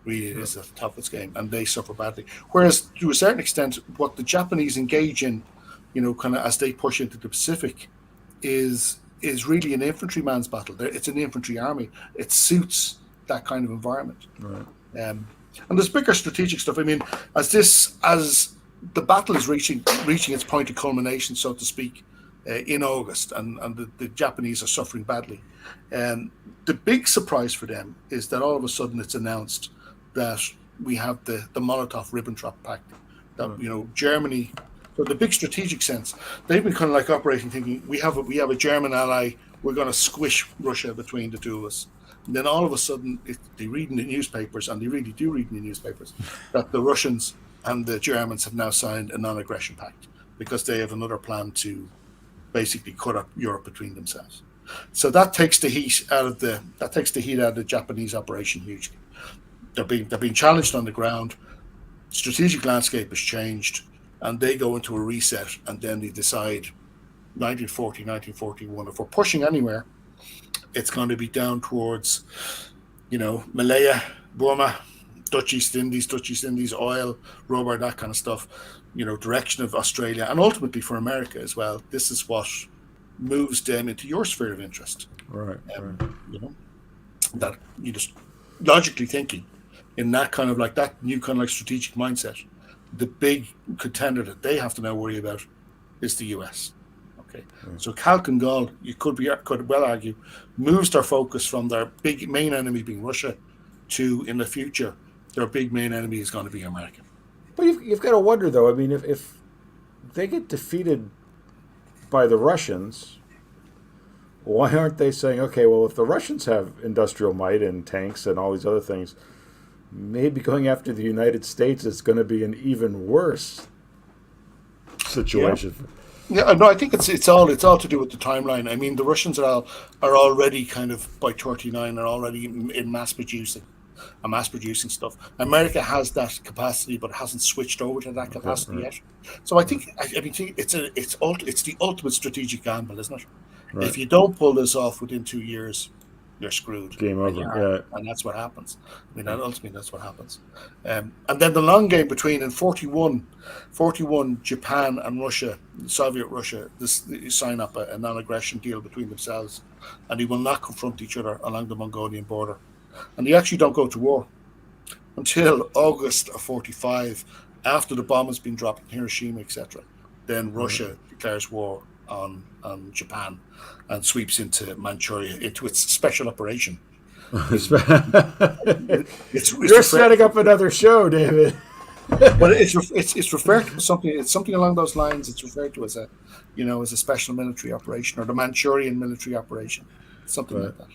Really, it is at the top of its game, and they suffer badly. Whereas, to a certain extent, what the Japanese engage in, kind of as they push into the Pacific, is really an infantryman's battle. It's an infantry army. It suits that kind of environment. Right. And there's bigger strategic stuff. I mean, as the battle is reaching its point of culmination, so to speak, in August, and the Japanese are suffering badly. The big surprise for them is that all of a sudden it's announced that we have the Molotov-Ribbentrop Pact. That Germany. So the big strategic sense, they've been kind of like operating, thinking we have a German ally. We're going to squish Russia between the two of us. And then all of a sudden, they read in the newspapers, and they really do read in the newspapers, that the Russians and the Germans have now signed a non-aggression pact because they have another plan to basically cut up Europe between themselves. So that takes the heat out of the Japanese operation hugely. They're being challenged on the ground. Strategic landscape has changed, and they go into a reset, and then they decide 1940, 1941, if we're pushing anywhere, it's going to be down towards, Malaya, Burma, Dutch East Indies, oil, rubber, that kind of stuff, direction of Australia, and ultimately for America as well. This is what moves them into your sphere of interest. Right. That you just logically thinking in that kind of like that new kind of like strategic mindset, the big contender that they have to now worry about is the US. Okay. So Khalkhin Gol, you could well argue, moves their focus from their big main enemy being Russia to, in the future, their big main enemy is going to be America. But you've got to wonder, though. I mean, if they get defeated by the Russians, why aren't they saying, okay, well, if the Russians have industrial might and tanks and all these other things, maybe going after the United States is going to be an even worse situation. Yeah, no, I think it's all to do with the timeline. I mean, the Russians are already kind of by 39 are already in mass producing stuff. America has that capacity, but hasn't switched over to that capacity yet. So I think it's the ultimate strategic gamble, isn't it? Right. If you don't pull this off within 2 years, you're screwed. Game over. And that's what happens. I mean, ultimately, that's what happens. And then the long game between in 41, Japan and Russia, Soviet Russia, they sign up a non-aggression deal between themselves, and they will not confront each other along the Mongolian border. And they actually don't go to war until August of 45, after the bomb has been dropped in Hiroshima, etc. Then Russia declares war on Japan and sweeps into Manchuria, into its special operation. You're setting up another show, David. But it's referred to as something. It's something along those lines. It's referred to as a special military operation, or the Manchurian military operation, something like that.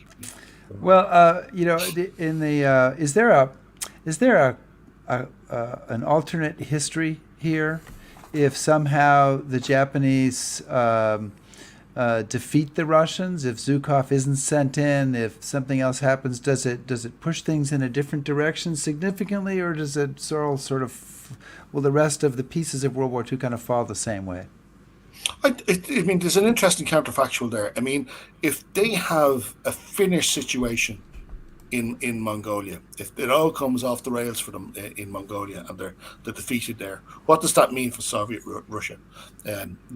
Well, in the is there an alternate history here? If somehow the Japanese defeat the Russians, if Zhukov isn't sent in, if something else happens, does it push things in a different direction significantly, or does it sort of will the rest of the pieces of World War II kind of fall the same way? I mean, there's an interesting counterfactual there. I mean, if they have a finished situation in Mongolia, if it all comes off the rails for them in Mongolia and they're defeated there, what does that mean for Soviet Russia?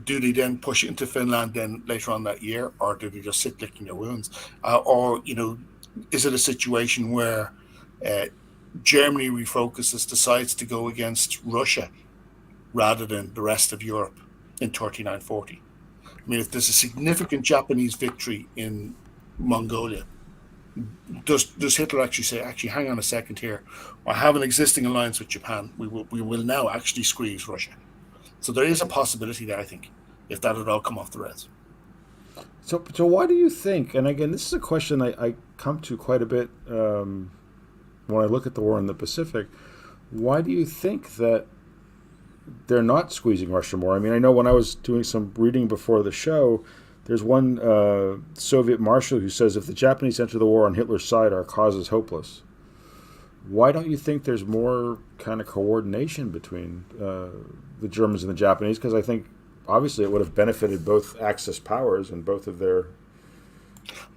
Do they then push into Finland then later on that year, or do they just sit licking their wounds? Or is it a situation where Germany refocuses, decides to go against Russia rather than the rest of Europe in 39-40? I mean, if there's a significant Japanese victory in Mongolia, does Hitler actually say, hang on a second here, I have an existing alliance with Japan, we will now actually squeeze Russia? So there is a possibility there, I think, if that had all come off the rails. So why do you think, and again, this is a question I come to quite a bit when I look at the war in the Pacific, why do you think that they're not squeezing Russia more? I mean, I know when I was doing some reading before the show, there's one Soviet marshal who says, if the Japanese enter the war on Hitler's side, our cause is hopeless. Why don't you think there's more kind of coordination between the Germans and the Japanese? Because I think, obviously, it would have benefited both Axis powers and both of their...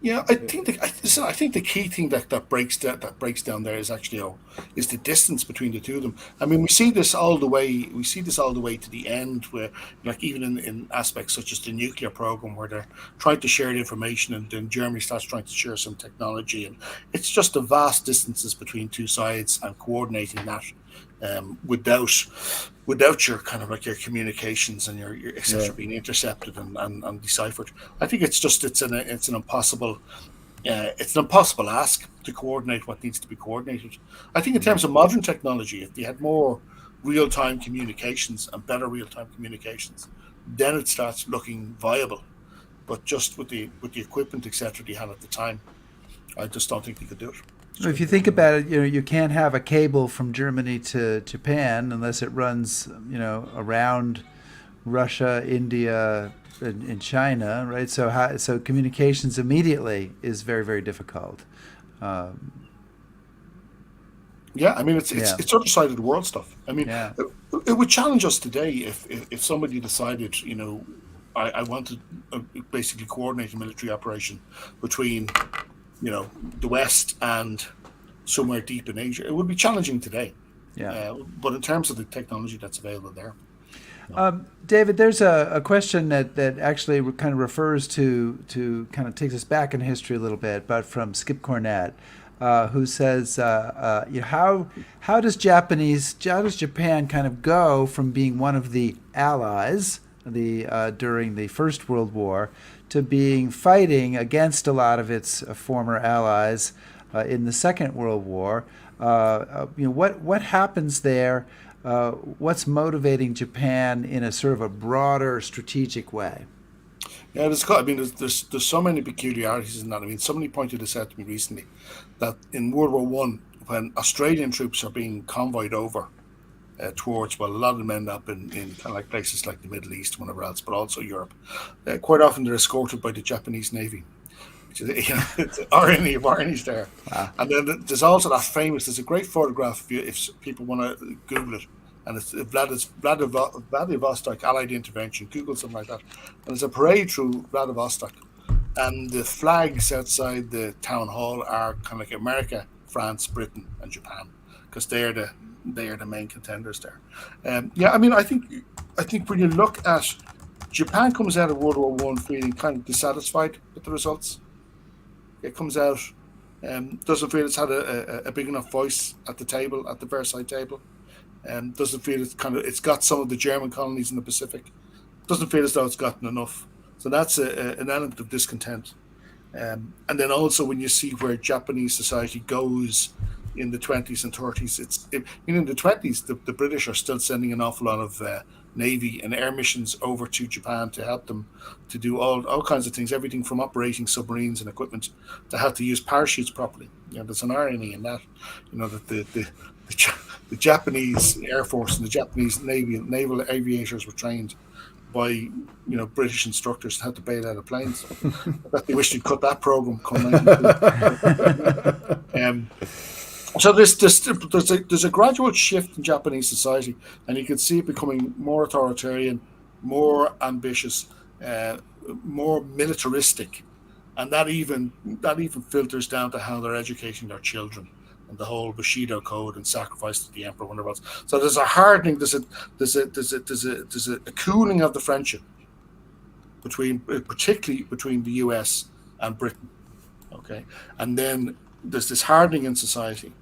Yeah, I think the key thing that breaks down there is actually is the distance between the two of them. I mean, we see this all the way to the end, where, like, even in aspects such as the nuclear program, where they're trying to share the information, and then Germany starts trying to share some technology, and it's just the vast distances between two sides and coordinating that. without your kind of like your communications and your etc. being intercepted and deciphered. I think it's an impossible ask to coordinate what needs to be coordinated. I think in terms of modern technology, if they had more real-time communications and better real-time communications, then it starts looking viable. But just with the equipment etc. they had at the time, I just don't think they could do it. If you think about it, you can't have a cable from Germany to Japan unless it runs, around Russia, India, and China, right? So communications immediately is very, very difficult. I mean, it's other-sided world stuff. I mean, it would challenge us today if somebody decided, I want to basically coordinate a military operation between the West and somewhere deep in Asia. It would be challenging today. But in terms of the technology that's available there. David, there's a question that actually kind of refers to kind of takes us back in history a little bit, but from Skip Cornett, who says, how does Japan kind of go from being one of the allies during the First World War to being fighting against a lot of its former allies in the Second World War? What happens there? What's motivating Japan in a sort of a broader strategic way? Yeah, there's so many peculiarities in that. I mean, somebody pointed this out to me recently, that in World War One, when Australian troops are being convoyed over towards, a lot of them end up in kind of like places like the Middle East, whatever else, but also Europe. Quite often they're escorted by the Japanese Navy. It's irony of ironies there. Wow. And then there's also there's a great photograph if people want to Google it, and it's Vladivostok Allied Intervention. Google something like that. And there's a parade through Vladivostok, and the flags outside the town hall are kind of like America, France, Britain, and Japan, because they are the main contenders there. I mean, I think when you look at Japan, comes out of World War One feeling kind of dissatisfied with the results. It comes out, doesn't feel it's had a big enough voice at the table, at the Versailles table. Doesn't feel it's got some of the German colonies in the Pacific. Doesn't feel as though it's gotten enough. So that's an element of discontent. And then also when you see where Japanese society goes in the 20s and 30s, in the 20s, the British are still sending an awful lot of Navy and air missions over to Japan to help them to do all kinds of things, everything from operating submarines and equipment to how to use parachutes properly. There's an irony in that, that the Japanese Air Force and the Japanese Navy and naval aviators were trained by British instructors how to bail out of planes. That they wish they'd cut that program. So there's a gradual shift in Japanese society, and you can see it becoming more authoritarian, more ambitious, more militaristic, and that even filters down to how they're educating their children, and the whole Bushido code and sacrifice to the emperor, whatever else. So there's a hardening, there's a cooling of the friendship particularly between the US and Britain. Okay, and then there's this hardening in society.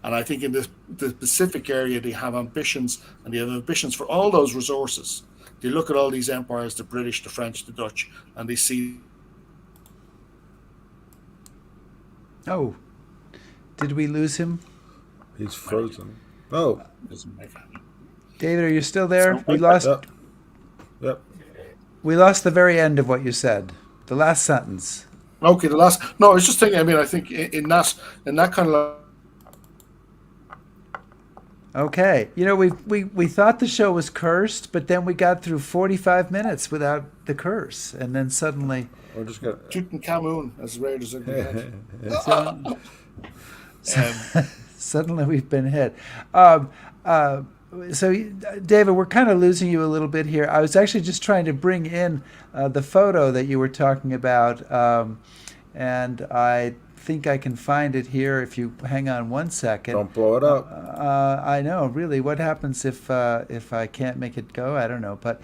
And I think in the Pacific area, they have ambitions, and they have ambitions for all those resources. They look at all these empires, the British, the French, the Dutch, and they see... Oh, did we lose him? He's frozen. Oh. David, are you still there? We lost... Yep. We lost the very end of what you said. The last sentence. Okay, the last... No, I was just thinking, I mean, I think in that kind of... Okay. We thought the show was cursed, but then we got through 45 minutes without the curse, and then suddenly... We're just going to... Tutankhamun, as rare as it Suddenly we've been hit. So, David, we're kind of losing you a little bit here. I was actually just trying to bring in the photo that you were talking about. and I think I can find it here if you hang on one second. Don't blow it up. I know, really. What happens if I can't make it go? I don't know. But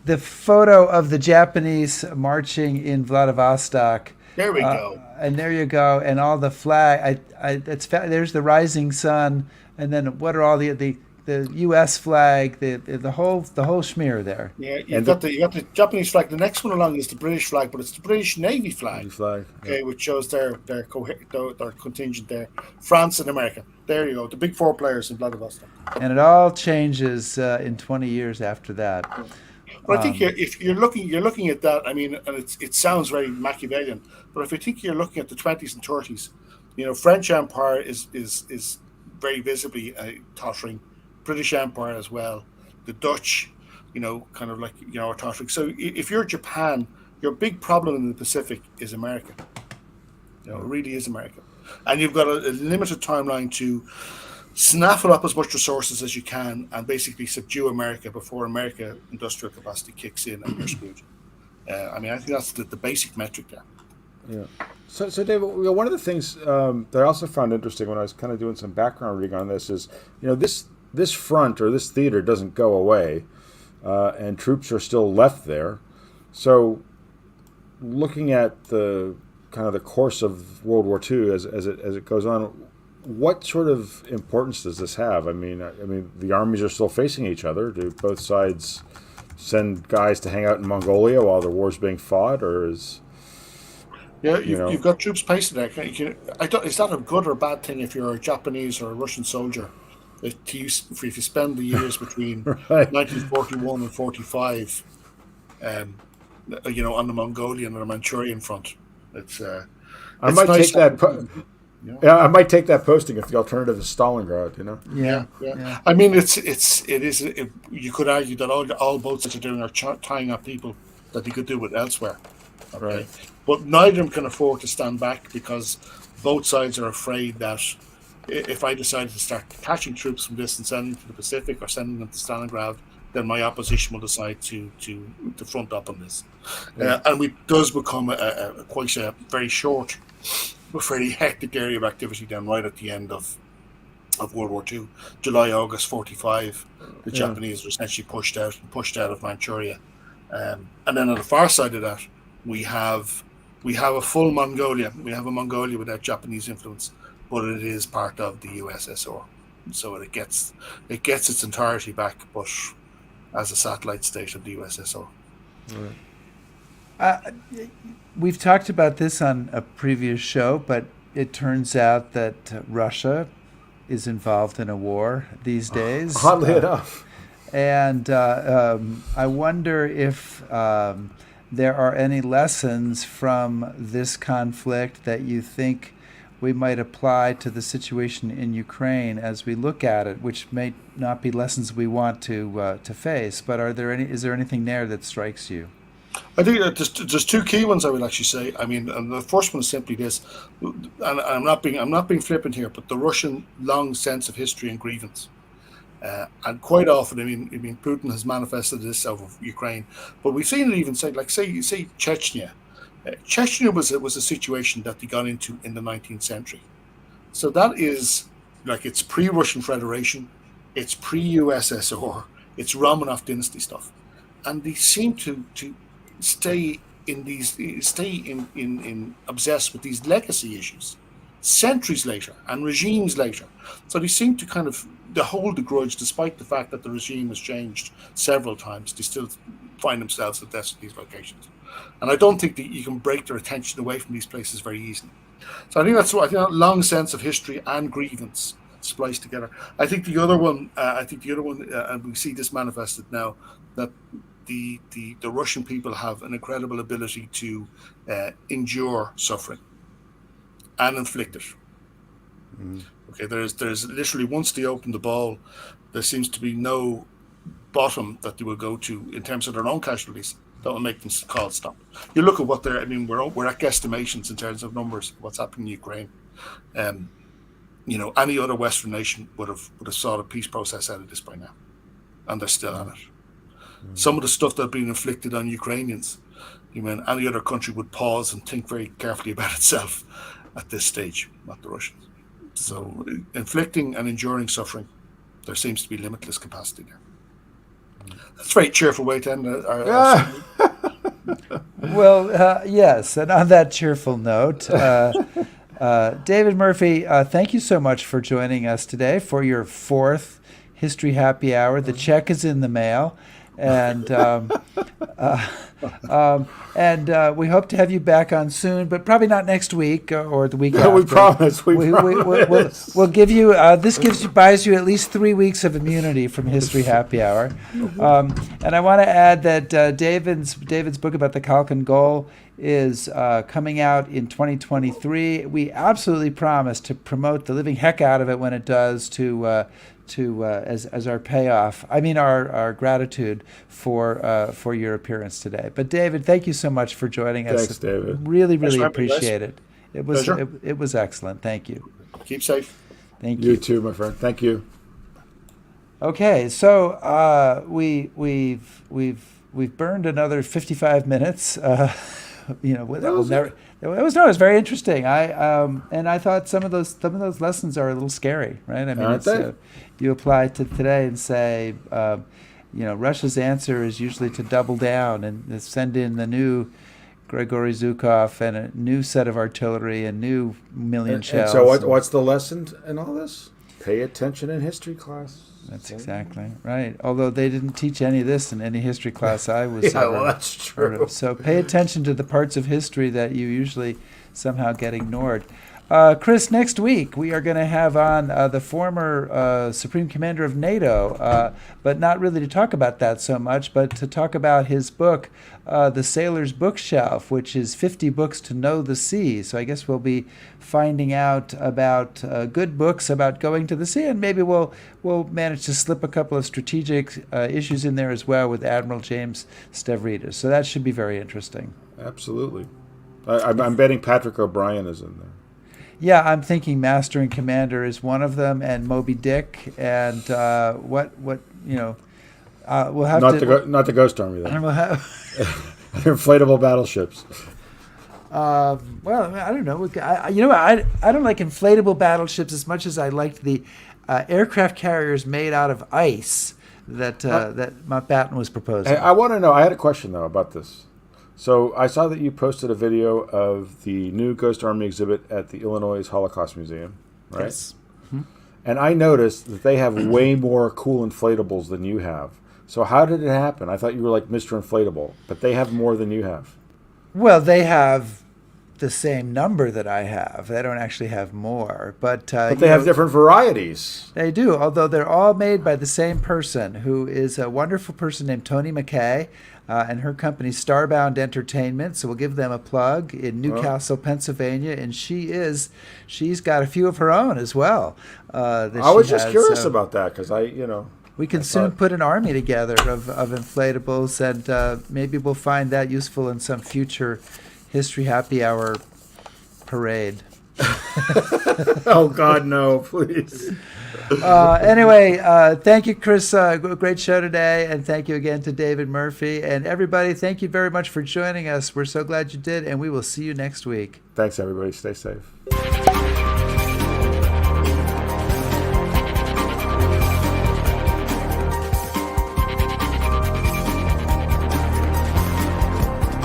the photo of the Japanese marching in Vladivostok. There we go. And there you go. And all the flag. There's the rising sun. And then what are all the U.S. flag, the whole schmear there. Yeah, you got the Japanese flag. The next one along is the British flag, but it's the British Navy flag. Okay, which shows their contingent there. France and America. There you go. The big four players in Vladivostok. And it all changes in 20 years after that. But I think if you're looking at that, I mean, and it sounds very Machiavellian, but if you think you're looking at the 20s and 30s, French Empire is very visibly tottering. British Empire as well, the Dutch, kind of like are tottering. So if you're Japan, your big problem in the Pacific is America. It really is America, and you've got a limited timeline to snaffle up as much resources as you can and basically subdue America before America industrial capacity kicks in and you're screwed. I think that's the basic metric there. Yeah. So David, one of the things that I also found interesting when I was kind of doing some background reading on this is, this front or this theater doesn't go away, and troops are still left there. So, looking at the kind of the course of World War II as it goes on, what sort of importance does this have? I mean, the armies are still facing each other. Do both sides send guys to hang out in Mongolia while the war's being fought, or is you've got troops posted there. Is that a good or bad thing if you're a Japanese or a Russian soldier? If you spend the years between 1941 and 45, on the Mongolian or Manchurian front, I might take that. I might take that posting if the alternative is Stalingrad. Yeah. I mean, it is. You could argue that all both sides are doing are tying up people that they could do with elsewhere. Okay, right. But neither of them can afford to stand back because both sides are afraid that if I decided to start detaching troops from this and sending them to the Pacific or sending them to Stalingrad, then my opposition will decide to front up on this. And it does become quite a very short, but very hectic area of activity then right at the end of World War II. July, August 45, the Japanese were essentially pushed out of Manchuria. And then on the far side of that, we have a full Mongolia. We have a Mongolia without Japanese influence, but it is part of the USSR, so it gets its entirety back, but as a satellite state of the USSR. We've talked about this on a previous show, but it turns out that Russia is involved in a war these days. Oddly enough. And I wonder if there are any lessons from this conflict that you think we might apply to the situation in Ukraine as we look at it, which may not be lessons we want to face. But is there anything there that strikes you? I think that there's two key ones I would actually say. I mean, and the first one is simply this, and I'm not being flippant here, but the Russian long sense of history and grievance. And quite often, I mean, Putin has manifested this over Ukraine, but we've seen it even say Chechnya. Chechnya was a situation that they got into in the 19th century. So that is it's pre-Russian Federation, it's pre-USSR, it's Romanov dynasty stuff, and they seem to stay obsessed with these legacy issues centuries later and regimes later. So they seem to kind of hold the grudge, despite the fact that the regime has changed several times. They still find themselves at these locations, and I don't think that you can break their attention away from these places very easily. So I think that long sense of history and grievance spliced together. I think the other one, and we see this manifested now, that the Russian people have an incredible ability to endure suffering and inflict it. Okay, there's literally, once they open the ball, there seems to be no bottom that they will go to in terms of their own casualties that will make them call stop. You look at what we're at guesstimations in terms of numbers of what's happening in Ukraine. Any other Western nation would have sought a peace process out of this by now, and they're still on it. Some of the stuff that's been inflicted on Ukrainians, you mean any other country would pause and think very carefully about itself at this stage, not the Russians. So inflicting and enduring suffering, there seems to be limitless capacity there. That's a very cheerful way to end our Well, yes, and on that cheerful note, David Murphy, thank you so much for joining us today for your 4th History Happy Hour. The check is in the mail, and we hope to have you back on soon, but probably not next week or the week after. We promise. We promise. We'll give you. This buys you at least 3 weeks of immunity from History Happy Hour. And I want to add that David's book about the Khalkhin Gol is coming out in 2023. We absolutely promise to promote the living heck out of it when it does as our payoff. I mean our gratitude for your appearance today. But David, thank you so much for joining us. Thanks, David. Really appreciate it. It was excellent. Thank you. Keep safe. Thank you. You too, my friend. Thank you. Okay, so we've burned another 55 minutes. That will never. It was very interesting. I thought some of those lessons are a little scary, right? I mean, you apply to today and say, Russia's answer is usually to double down and send in the new Gregory Zhukov and a new set of artillery and new million shells. And so what's the lesson in all this? Pay attention in history class. That's exactly right. Although they didn't teach any of this in any history class I was that's true. So pay attention to the parts of history that you usually somehow get ignored. Chris, next week we are going to have on the former Supreme Commander of NATO, but not really to talk about that so much, but to talk about his book, The Sailor's Bookshelf, which is 50 books to know the sea. So I guess we'll be finding out about good books about going to the sea, and maybe we'll manage to slip a couple of strategic issues in there as well with Admiral James Stavridis. So that should be very interesting. Absolutely. I'm betting Patrick O'Brien is in there. Yeah, I'm thinking Master and Commander is one of them, and Moby Dick, and we'll have not the Ghost Army though. And we'll have inflatable battleships. Well, I don't know. I don't like inflatable battleships as much as I liked the aircraft carriers made out of ice that Mountbatten was proposing. Hey, I want to know. I had a question though about this. So I saw that you posted a video of the new Ghost Army exhibit at the Illinois Holocaust Museum, right? Yes. Mm-hmm. And I noticed that they have way more cool inflatables than you have. So how did it happen? I thought you were like Mr. Inflatable, but they have more than you have. Well, they have the same number that I have. They don't actually have more, but they have different varieties. They do, although they're all made by the same person, who is a wonderful person named Toni McKay, and her company Starbound Entertainment. So we'll give them a plug in Newcastle, Pennsylvania, and she's got a few of her own as well. I was just curious about that because we can soon put an army together of inflatables, and maybe we'll find that useful in some future History Happy Hour parade. Oh, God, no, please. Anyway, thank you, Chris. Great show today. And thank you again to David Murphy. And everybody, thank you very much for joining us. We're so glad you did. And we will see you next week. Thanks, everybody. Stay safe.